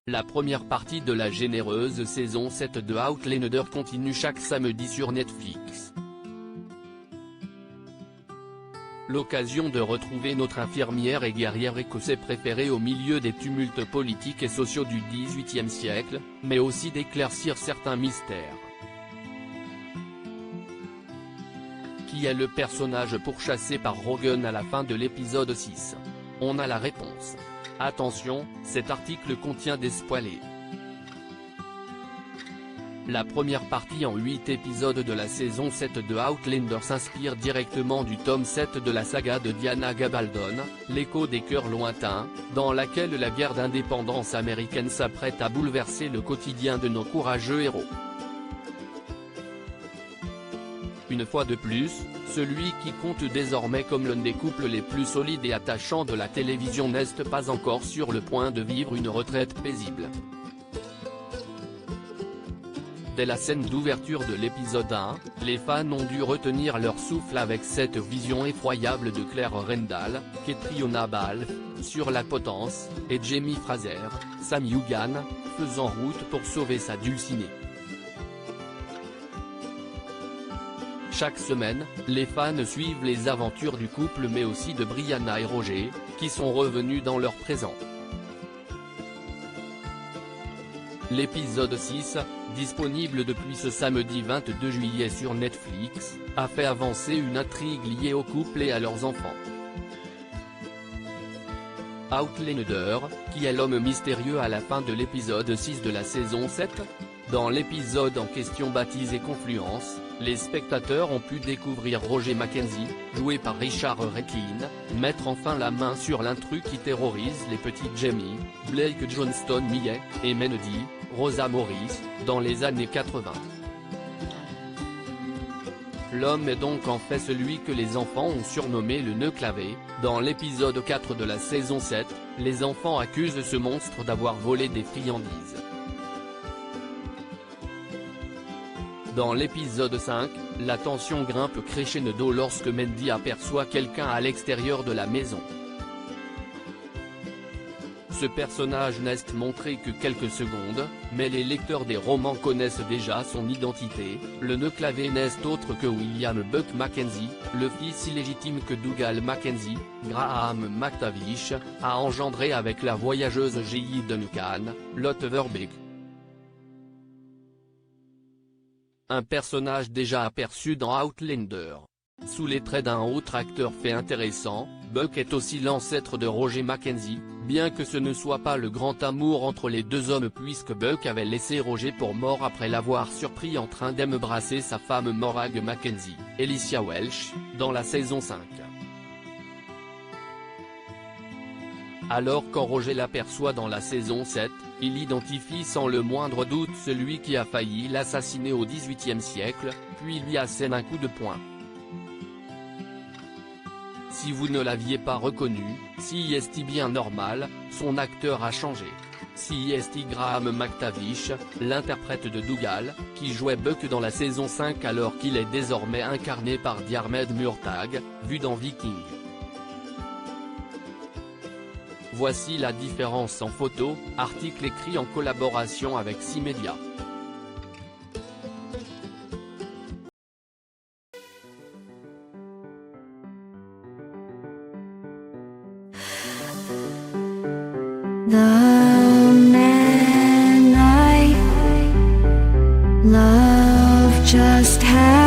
La première partie de la généreuse saison 7 de Outlander continue chaque samedi sur Netflix. L'occasion de retrouver notre infirmière et guerrière écossaise préférée au milieu des tumultes politiques et sociaux du XVIIIe siècle, mais aussi d'éclaircir certains mystères. Qui est le personnage pourchassé par Rogan à la fin de l'épisode 6? On a la réponse. Attention, cet article contient des spoilers. La première partie en 8 épisodes de la saison 7 de Outlander s'inspire directement du tome 7 de la saga de Diana Gabaldon, L'écho des cœurs lointains, dans laquelle la guerre d'indépendance américaine s'apprête à bouleverser le quotidien de nos courageux héros. Une fois de plus, celui qui compte désormais comme l'un des couples les plus solides et attachants de la télévision n'est pas encore sur le point de vivre une retraite paisible. Dès la scène d'ouverture de l'épisode 1, les fans ont dû retenir leur souffle avec cette vision effroyable de Claire Rendall, Catriona Balfe, sur la potence, et Jamie Fraser, Sam Heughan, faisant route pour sauver sa dulcinée. Chaque semaine, les fans suivent les aventures du couple mais aussi de Brianna et Roger, qui sont revenus dans leur présent. L'épisode 6, disponible depuis ce samedi 22 juillet sur Netflix, a fait avancer une intrigue liée au couple et à leurs enfants. Outlander, qui est l'homme mystérieux à la fin de l'épisode 6 de la saison 7? Dans l'épisode en question baptisé Confluence, les spectateurs ont pu découvrir Roger Mackenzie, joué par Richard Redlin, mettre enfin la main sur l'intrus qui terrorise les petits Jamie, Blake Johnston Millet, et Mendy, Rosa Morris, dans les années 80. L'homme est donc en fait celui que les enfants ont surnommé le nœud clavé. Dans l'épisode 4 de la saison 7, les enfants accusent ce monstre d'avoir volé des friandises. Dans l'épisode 5, la tension grimpe crescendo lorsque Mendy aperçoit quelqu'un à l'extérieur de la maison. Ce personnage n'est montré que quelques secondes, mais les lecteurs des romans connaissent déjà son identité. Le nœud clavé n'est autre que William Buck Mackenzie, le fils illégitime que Dougal Mackenzie, Graham McTavish, a engendré avec la voyageuse J.I. Duncan, Lotte Verbeek. Un personnage déjà aperçu dans Outlander. Sous les traits d'un autre acteur fait intéressant, Buck est aussi l'ancêtre de Roger Mackenzie, bien que ce ne soit pas le grand amour entre les deux hommes puisque Buck avait laissé Roger pour mort après l'avoir surpris en train d'embrasser sa femme Morag Mackenzie, Alicia Welch, dans la saison 5. Alors quand Roger l'aperçoit dans la saison 7, il identifie sans le moindre doute celui qui a failli l'assassiner au XVIIIe siècle, puis lui assène un coup de poing. Si vous ne l'aviez pas reconnu, si est bien normal, son acteur a changé. Si est Graham McTavish, l'interprète de Dougal, qui jouait Buck dans la saison 5 alors qu'il est désormais incarné par Diarmaid Murtagh, vu dans Viking. Voici la différence en photo, article écrit en collaboration avec C-Media. The man I love just had